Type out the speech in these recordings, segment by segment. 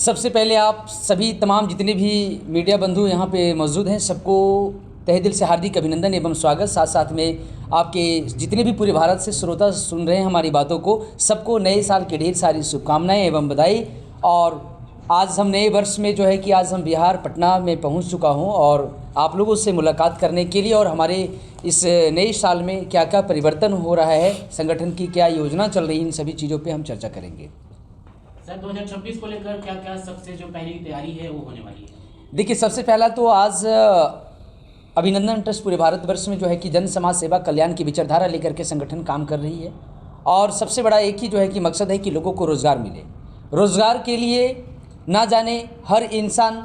सबसे पहले आप सभी तमाम जितने भी मीडिया बंधु यहाँ पे मौजूद हैं सबको तहे दिल से हार्दिक अभिनंदन एवं स्वागत। साथ साथ में आपके जितने भी पूरे भारत से श्रोता सुन रहे हैं हमारी बातों को, सबको नए साल की ढेर सारी शुभकामनाएं एवं बधाई। और आज हम नए वर्ष में जो है कि आज हम बिहार पटना में पहुँच चुका हूँ और आप लोगों से मुलाकात करने के लिए और हमारे इस नए साल में क्या क्या परिवर्तन हो रहा है, संगठन की क्या योजना चल रही है, इन सभी चीज़ों पे हम चर्चा करेंगे। सर 2026 को लेकर क्या क्या सबसे जो पहली तैयारी है वो होने वाली है? देखिए, सबसे पहला तो आज अभिनंदन ट्रस्ट पूरे भारतवर्ष में जो है कि जन समाज सेवा कल्याण की विचारधारा लेकर के संगठन काम कर रही है। और सबसे बड़ा एक ही जो है कि मकसद है कि लोगों को रोज़गार मिले। रोज़गार के लिए ना जाने हर इंसान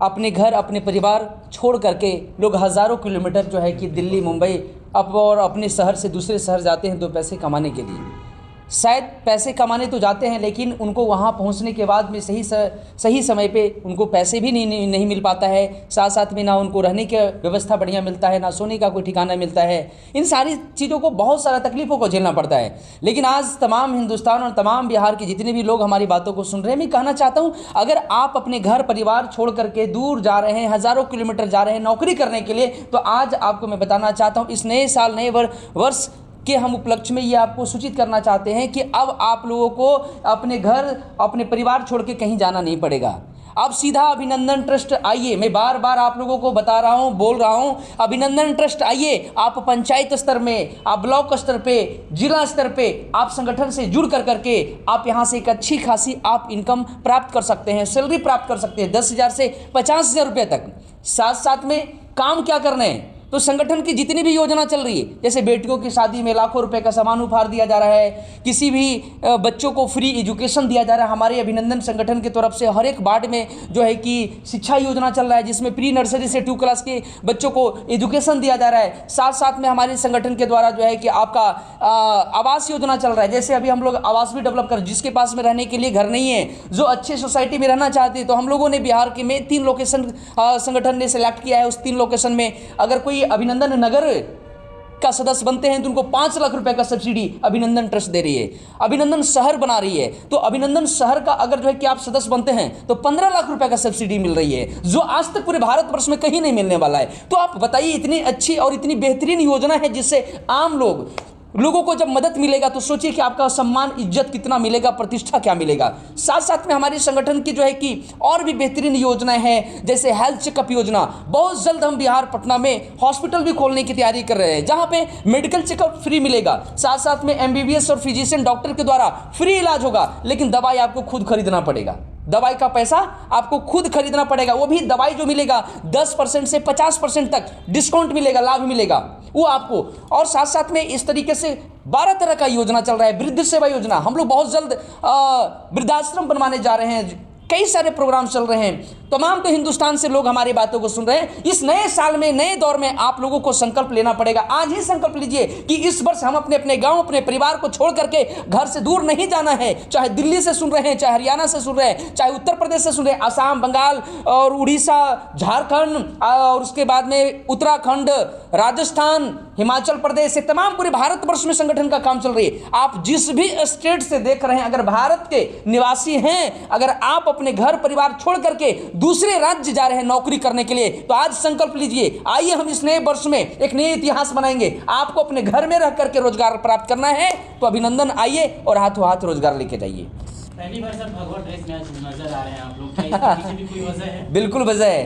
अपने घर अपने परिवार छोड़ करके लोग हज़ारों किलोमीटर जो है कि दिल्ली मुंबई और अपने शहर से दूसरे शहर जाते हैं 2 पैसे कमाने के लिए। शायद पैसे कमाने तो जाते हैं लेकिन उनको वहाँ पहुँचने के बाद में सही समय पे उनको पैसे भी नहीं मिल पाता है। साथ साथ में ना उनको रहने की व्यवस्था बढ़िया मिलता है, ना सोने का कोई ठिकाना मिलता है। इन सारी चीज़ों को बहुत सारा तकलीफ़ों को झेलना पड़ता है। लेकिन आज तमाम हिंदुस्तान और तमाम बिहार के जितने भी लोग हमारी बातों को सुन रहे हैं, मैं कहना चाहता हूँ, अगर आप अपने घर परिवार छोड़ करके दूर जा रहे हैं, हज़ारों किलोमीटर जा रहे हैं नौकरी करने के लिए, तो आज आपको मैं बताना चाहता हूँ इस नए साल नए वर्ष कि हम उपलक्ष्य में ये आपको सूचित करना चाहते हैं कि अब आप लोगों को अपने घर अपने परिवार छोड़ के कहीं जाना नहीं पड़ेगा। अब सीधा अभिनंदन ट्रस्ट आइए। मैं बार बार आप लोगों को बता रहा हूँ, बोल रहा हूँ, अभिनंदन ट्रस्ट आइए। आप पंचायत स्तर में, आप ब्लॉक स्तर पे, जिला स्तर पे आप संगठन से जुड़ करके आप यहाँ से एक अच्छी खासी आप इनकम प्राप्त कर सकते हैं, सैलरी प्राप्त कर सकते हैं 10,000 से 50,000 रुपये तक। साथ साथ में काम क्या करने हैं, तो संगठन की जितनी भी योजना चल रही है, जैसे बेटियों की शादी में लाखों रुपए का सामान उपहार दिया जा रहा है, किसी भी बच्चों को फ्री एजुकेशन दिया जा रहा है। हमारे अभिनंदन संगठन की तरफ से हर एक वार्ड में जो है कि शिक्षा योजना चल रहा है, जिसमें प्री नर्सरी से 2 क्लास के बच्चों को एजुकेशन दिया जा रहा है। साथ साथ में हमारे संगठन के द्वारा जो है कि आपका आवास योजना चल रहा है। जैसे अभी हम लोग आवास भी डेवलप कर, जिसके पास में रहने के लिए घर नहीं है, जो अच्छे सोसाइटी में रहना चाहते हैं, तो हम लोगों ने बिहार के में 3 लोकेशन संगठन ने सेलेक्ट किया है। उस 3 लोकेशन में अगर कोई अभिनंदन नगर का सदस्य बनते हैं तो उनको 5 लाख रुपए का सब्सिडी अभिनंदन ट्रस्ट दे रही है। अभिनंदन शहर बना रही है, तो अभिनंदन शहर का अगर जो है कि आप सदस्य बनते हैं तो 15 लाख रुपए का सब्सिडी मिल रही है, जो आज तक पूरे भारतवर्ष में कहीं नहीं मिलने वाला है। तो आप बताइए, इतनी अच्छी और इतनी बेहतरीन योजना है जिससे आम लोगों को जब मदद मिलेगा तो सोचिए कि आपका सम्मान इज्जत कितना मिलेगा, प्रतिष्ठा क्या मिलेगा। साथ साथ में हमारे संगठन की जो है कि और भी बेहतरीन योजनाएं हैं, जैसे हेल्थ चेकअप योजना। बहुत जल्द हम बिहार पटना में हॉस्पिटल भी खोलने की तैयारी कर रहे हैं, जहां पे मेडिकल चेकअप फ्री मिलेगा। साथ साथ में MBBS और फिजिशियन डॉक्टर के द्वारा फ्री इलाज होगा, लेकिन दवाई आपको खुद खरीदना पड़ेगा। दवाई का पैसा आपको खुद खरीदना पड़ेगा। वो भी दवाई जो मिलेगा 10% से 50% तक डिस्काउंट मिलेगा, लाभ मिलेगा वो आपको। और साथ साथ में इस तरीके से 12 तरह का योजना चल रहा है। वृद्ध सेवा योजना, हम लोग बहुत जल्द वृद्धाश्रम बनवाने जा रहे हैं। कई सारे प्रोग्राम चल रहे हैं। तमाम तो हिंदुस्तान से लोग हमारी बातों को सुन रहे हैं। इस नए साल में, नए दौर में आप लोगों को संकल्प लेना पड़ेगा। आज ही संकल्प लीजिए कि इस वर्ष हम अपने गांव, अपने परिवार को छोड़ करके घर से दूर नहीं जाना है। चाहे दिल्ली से सुन रहे हैं, चाहे हरियाणा से सुन रहे हैं, चाहे उत्तर प्रदेश से सुन रहे हैं, असम, बंगाल और उड़ीसा, झारखंड और उसके बाद में उत्तराखंड, राजस्थान, हिमाचल प्रदेश, ये तमाम पूरे भारतवर्ष में संगठन का काम चल रही है। आप जिस भी स्टेट से देख रहे हैं, अगर भारत के निवासी हैं, अगर आप अपने घर परिवार छोड़ करके दूसरे राज्य जा रहे हैं नौकरी करने के लिए, तो आज संकल्प लीजिए, आइए हम इस नए वर्ष में एक नए इतिहास बनाएंगे। आपको अपने घर में रह करके रोजगार प्राप्त करना है तो अभिनंदन आइए और हाथों हाथ रोजगार लेके जाइए। पहली बार सर भगवा ड्रेस में आज नजर आ रहे हैं आप लोग, क्या इसके पीछे भी कोई वजह है? बिल्कुल वजह है।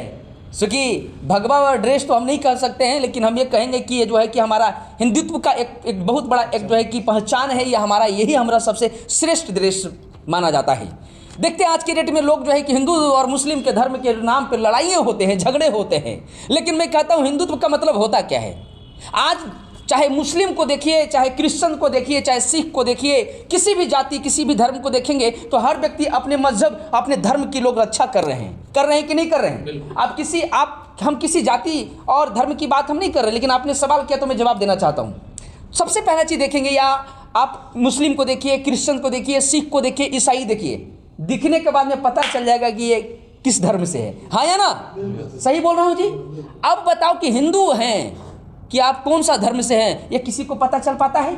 क्योंकि भगवा ड्रेस तो हम नहीं कर सकते हैं, लेकिन हम ये कहेंगे कि ये जो है कि हमारा हिंदुत्व का एक बहुत बड़ा एक जो है कि पहचान है। ये हमारा, यही हमारा सबसे श्रेष्ठ ड्रेस माना जाता है। देखते हैं आज के डेट में लोग जो है कि हिंदू और मुस्लिम के धर्म के नाम पर लड़ाइयाँ होते हैं, झगड़े होते हैं, लेकिन मैं कहता हूँ हिंदुत्व का मतलब होता क्या है। आज चाहे मुस्लिम को देखिए, चाहे क्रिश्चियन को देखिए, चाहे सिख को देखिए, किसी भी जाति, किसी भी धर्म को देखेंगे तो हर व्यक्ति अपने मजहब, अपने धर्म की लोग रक्षा कर रहे हैं कि नहीं कर रहे हैं। हम किसी जाति और धर्म की बात हम नहीं कर रहे, लेकिन आपने सवाल किया तो मैं जवाब देना चाहता हूँ। सबसे पहला चीज़ देखेंगे, या आप मुस्लिम को देखिए, क्रिश्चियन को देखिए, सिख को देखिए, ईसाई देखिए, दिखने के बाद में पता चल जाएगा कि ये किस धर्म से है। हाँ या ना? सही बोल रहा हूँ जी? अब बताओ कि हिंदू हैं कि आप कौन सा धर्म से हैं, ये किसी को पता चल पाता है?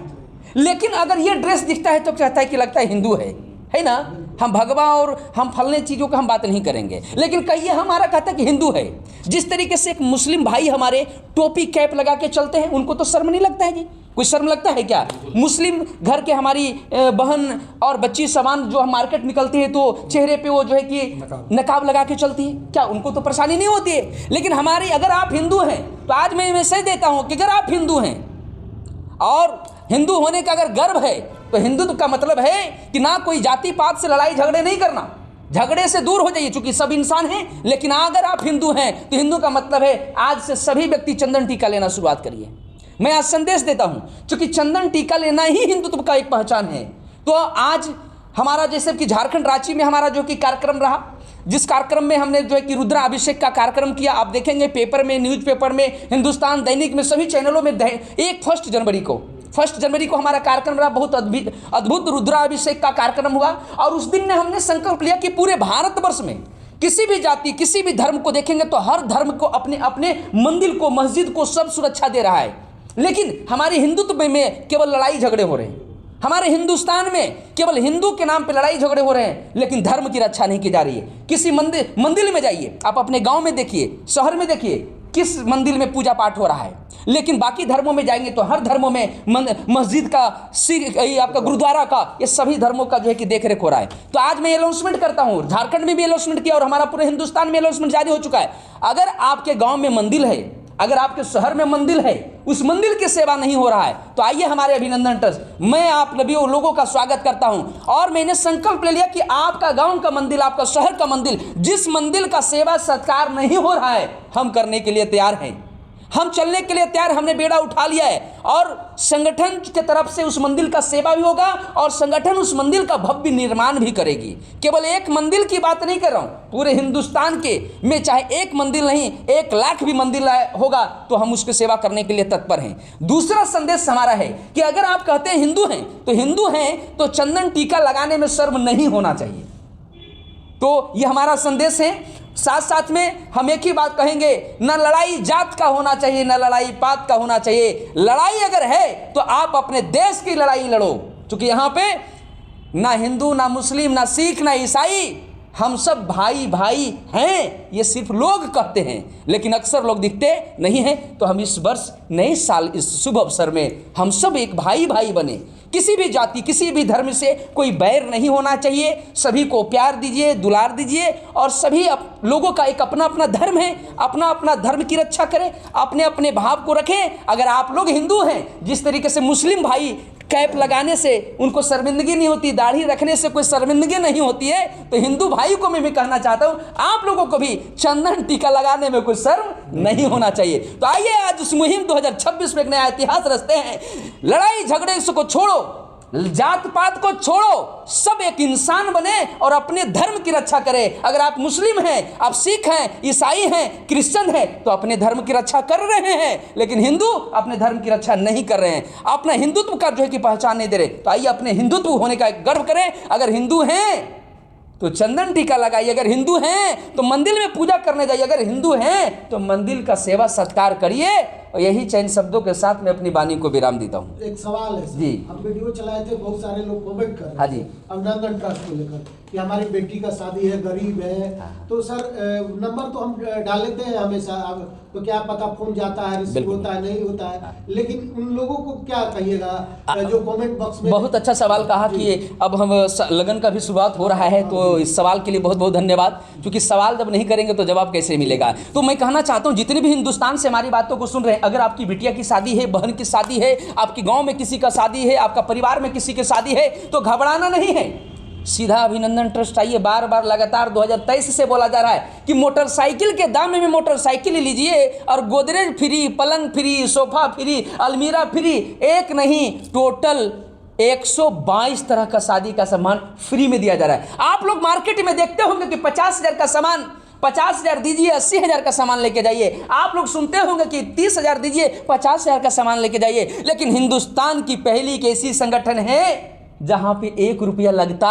लेकिन अगर ये ड्रेस दिखता है तो कहता है कि लगता है हिंदू है ना? हम भगवा और हम फलने चीज़ों का हम बात नहीं करेंगे। लेकिन कहिए हमारा कहता है कि हिंदू है, जिस तरीके से एक मुस्लिम भाई हमारे टोपी कैप लगा के चलते हैं, उनको तो शर्म नहीं लगता है जी? कुछ शर्म लगता है क्या? मुस्लिम घर के हमारी बहन और बच्ची समान जो हम मार्केट निकलती है तो चेहरे पे वो जो है कि नकाब लगा के चलती है, क्या उनको तो परेशानी नहीं होती है? लेकिन हमारी, अगर आप हिंदू हैं तो आज मैं मैसेज देता हूं कि अगर आप हिंदू हैं और हिंदू होने का अगर गर्व है तो हिंदुत्व का मतलब है कि ना कोई जाति पात से लड़ाई झगड़े नहीं करना, झगड़े से दूर हो जाइए, चूंकि सब इंसान हैं। लेकिन अगर आप हिंदू हैं तो हिंदू का मतलब है आज से सभी व्यक्ति चंदन टीका लेना शुरुआत करिए। मैं आज संदेश देता हूं, चूंकि चंदन टीका लेना ही हिंदुत्व का एक पहचान है। तो आज हमारा जैसे कि झारखंड रांची में हमारा जो कि कार्यक्रम रहा, जिस कार्यक्रम में हमने जो है कि रुद्राभिषेक का कार्यक्रम किया, आप देखेंगे पेपर में, न्यूज़पेपर में, हिंदुस्तान दैनिक में, सभी चैनलों में 1 जनवरी को हमारा कार्यक्रम रहा। बहुत अद्भुत रुद्राभिषेक का कार्यक्रम हुआ। और उस दिन ने हमने संकल्प लिया कि पूरे भारतवर्ष में किसी भी जाति, किसी भी धर्म को देखेंगे तो हर धर्म को अपने अपने मंदिर को, मस्जिद को सब सुरक्षा दे रहा है। लेकिन हमारे हिंदुत्व में केवल लड़ाई झगड़े हो रहे हैं। हमारे हिंदुस्तान में केवल हिंदू के नाम पे लड़ाई झगड़े हो रहे हैं, लेकिन धर्म की रक्षा नहीं की जा रही है। किसी मंदिर में जाइए, आप अपने गांव में देखिए, शहर में देखिए, किस मंदिर में पूजा पाठ हो रहा है। लेकिन बाकी धर्मों में जाएंगे तो हर धर्मों में मस्जिद का, आपका गुरुद्वारा का, ये सभी धर्मों का जो है कि देख रेख हो रहा है। तो आज मैं अनाउंसमेंट करता हूँ, झारखंड में भी अनाउंसमेंट किया और हमारा पूरे हिंदुस्तान में अनाउंसमेंट जारी हो चुका है। अगर आपके गाँव में मंदिर है, अगर आपके शहर में मंदिर है, उस मंदिर की सेवा नहीं हो रहा है, तो आइए हमारे अभिनंदन ट्रस्ट, मैं आप लोगों का स्वागत करता हूं। और मैंने संकल्प ले लिया कि आपका गांव का मंदिर, आपका शहर का मंदिर, जिस मंदिर का सेवा सत्कार नहीं हो रहा है, हम करने के लिए तैयार हैं, हम चलने के लिए तैयार, हमने बेड़ा उठा लिया है। और संगठन की तरफ से उस मंदिर का सेवा भी होगा और संगठन उस मंदिर का भव्य निर्माण भी करेगी। केवल एक मंदिर की बात नहीं कर रहा हूं, पूरे हिंदुस्तान के में चाहे एक मंदिर नहीं, 1 लाख भी मंदिर होगा तो हम उसकी सेवा करने के लिए तत्पर हैं। दूसरा संदेश हमारा है कि अगर आप कहते हैं हिंदू हैं तो चंदन टीका लगाने में शर्म नहीं होना चाहिए। तो ये हमारा संदेश है। साथ साथ में हम एक ही बात कहेंगे, न लड़ाई जात का होना चाहिए, न लड़ाई पात का होना चाहिए। लड़ाई अगर है तो आप अपने देश की लड़ाई लड़ो, क्योंकि यहाँ पे ना हिंदू, ना मुस्लिम, ना सिख, ना ईसाई, हम सब भाई भाई हैं। ये सिर्फ लोग कहते हैं, लेकिन अक्सर लोग दिखते नहीं हैं। तो हम इस वर्ष, नए साल, इस शुभ अवसर में हम सब एक भाई भाई बने। किसी भी जाति, किसी भी धर्म से कोई बैर नहीं होना चाहिए। सभी को प्यार दीजिए, दुलार दीजिए और सभी लोगों का एक अपना अपना धर्म है, अपना अपना धर्म की रक्षा करें, अपने अपने भाव को रखें। अगर आप लोग हिंदू हैं, जिस तरीके से मुस्लिम भाई कैप लगाने से उनको शर्मिंदगी नहीं होती, दाढ़ी रखने से कोई शर्मिंदगी नहीं होती है, तो हिंदू भाई को मैं भी कहना चाहता हूं, आप लोगों को भी चंदन टीका लगाने में कोई शर्म नहीं होना चाहिए। तो आइए आज उस मुहिम 2026 में एक नया इतिहास रचते हैं। लड़ाई झगड़े को छोड़ो, जात पात को छोड़ो, सब एक इंसान बने और अपने धर्म की रक्षा करें। अगर आप मुस्लिम हैं, आप सिख हैं, ईसाई हैं, क्रिश्चियन हैं, तो अपने धर्म की रक्षा कर रहे हैं, लेकिन हिंदू अपने धर्म की रक्षा नहीं कर रहे हैं, अपना हिंदुत्व का जो है कि पहचान नहीं दे रहे। तो आइए अपने हिंदुत्व होने का एक गर्व करें। अगर हिंदू हैं तो चंदन टीका लगाइए, अगर हिंदू हैं तो मंदिर में पूजा करने जाइए, अगर हिंदू हैं तो मंदिर का सेवा सत्कार करिए। और यही चंद शब्दों के साथ मैं अपनी वाणी को विराम देता हूँ। एक सवाल है जी, हम वीडियो चलाए थे, बहुत सारे लोग कमेंट कर रहे हाँ जी, अभिनंदन ट्रस्ट को लेकर कि हमारी बेटी का शादी है, गरीब है। तो सर नंबर तो हम डाल लेते हैं हमेशा, अब तो क्या पता फोन जाता है, रिसीव होता है, नहीं होता है, लेकिन उन लोगों को क्या कहिएगा जो कमेंट बॉक्स में। बहुत अच्छा सवाल कहा कि अब हम लगन का भी शुरुआत हो रहा है, तो इस सवाल के लिए बहुत बहुत धन्यवाद, क्योंकि सवाल जब नहीं करेंगे तो जवाब कैसे मिलेगा। तो मैं कहना चाहता हूँ जितने भी हिंदुस्तान से हमारी बातों को सुन रहे हैं, अगर आपकी बिटिया की शादी है, बहन की शादी है, आपके गांव में किसी का शादी है, आपका परिवार में किसी की शादी है, तो घबराना नहीं है, सीधा अभिनंदन ट्रस्ट आइए। बार बार लगातार 2023 से बोला जा रहा है कि मोटरसाइकिल के दाम में मोटरसाइकिल लीजिए और गोदरेज फ्री, पलंग फ्री, सोफा फ्री, अलमीरा फ्री, एक नहीं टोटल 122 तरह का शादी का सामान फ्री में दिया जा रहा है। आप लोग मार्केट में देखते होंगे कि 50,000 का सामान, 50,000 दीजिए 80,000 का सामान लेके जाइए। आप लोग सुनते होंगे कि 30,000 दीजिए 50,000 का सामान लेके जाइए। लेकिन हिंदुस्तान की पहली एक ऐसी संगठन है जहां पे 1 रुपया लगता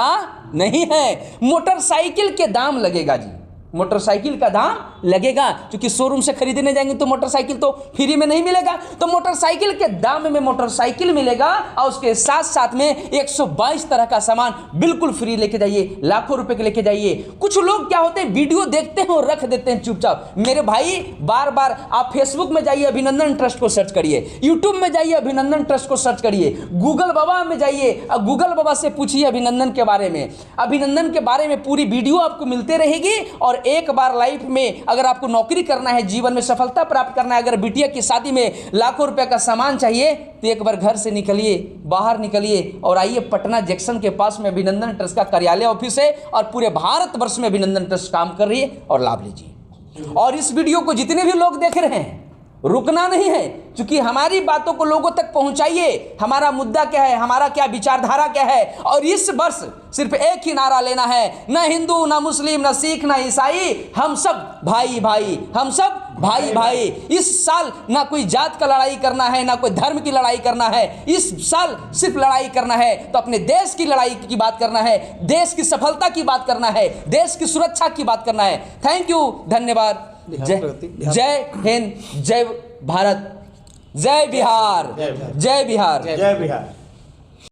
नहीं है। मोटरसाइकिल के दाम लगेगा जी, मोटरसाइकिल का दाम लगेगा, क्योंकि शोरूम से खरीदने जाएंगे तो मोटरसाइकिल तो फ्री में नहीं मिलेगा, तो मोटरसाइकिल के दाम में मोटरसाइकिल मिलेगा और उसके साथ साथ में 122 तरह का सामान बिल्कुल फ्री लेके जाइए, लाखों रुपए के लेके जाइए। कुछ लोग क्या होते हैं, वीडियो देखते हैं और रख देते हैं चुपचाप। मेरे भाई बार बार आप फेसबुक में जाइए, अभिनंदन ट्रस्ट को सर्च करिए, यूट्यूब में जाइए, अभिनंदन ट्रस्ट को सर्च करिए, गूगल बाबा में जाइए और गूगल बाबा से पूछिए अभिनंदन के बारे में। अभिनंदन के बारे में पूरी वीडियो आपको मिलते रहेगी। और एक बार लाइफ में अगर आपको नौकरी करना है, जीवन में सफलता प्राप्त करना है, अगर बिटिया की शादी में लाखों रुपए का सामान चाहिए, तो एक बार घर से निकलिए, बाहर निकलिए और आइए पटना जंक्शन के पास में अभिनंदन ट्रस्ट का कार्यालय ऑफिस है और पूरे भारतवर्ष में अभिनंदन ट्रस्ट काम कर रही है और लाभ लीजिए। और इस वीडियो को जितने भी लोग देख रहे हैं, रुकना नहीं है, क्योंकि हमारी बातों को लोगों तक पहुंचाइए। हमारा मुद्दा क्या है, हमारा क्या विचारधारा क्या है। और इस वर्ष सिर्फ एक ही नारा लेना है, न हिंदू, न मुस्लिम, न सिख, न ईसाई, हम सब भाई भाई, हम सब भाई भाई। इस साल ना कोई जात का लड़ाई करना है, ना कोई धर्म की लड़ाई करना है। इस साल सिर्फ लड़ाई करना है तो अपने देश की लड़ाई की बात करना है, देश की सफलता की बात करना है, देश की सुरक्षा की बात करना है। थैंक यू, धन्यवाद। जय हिंद, जय भारत, जय बिहार, जय बिहार, जय बिहार।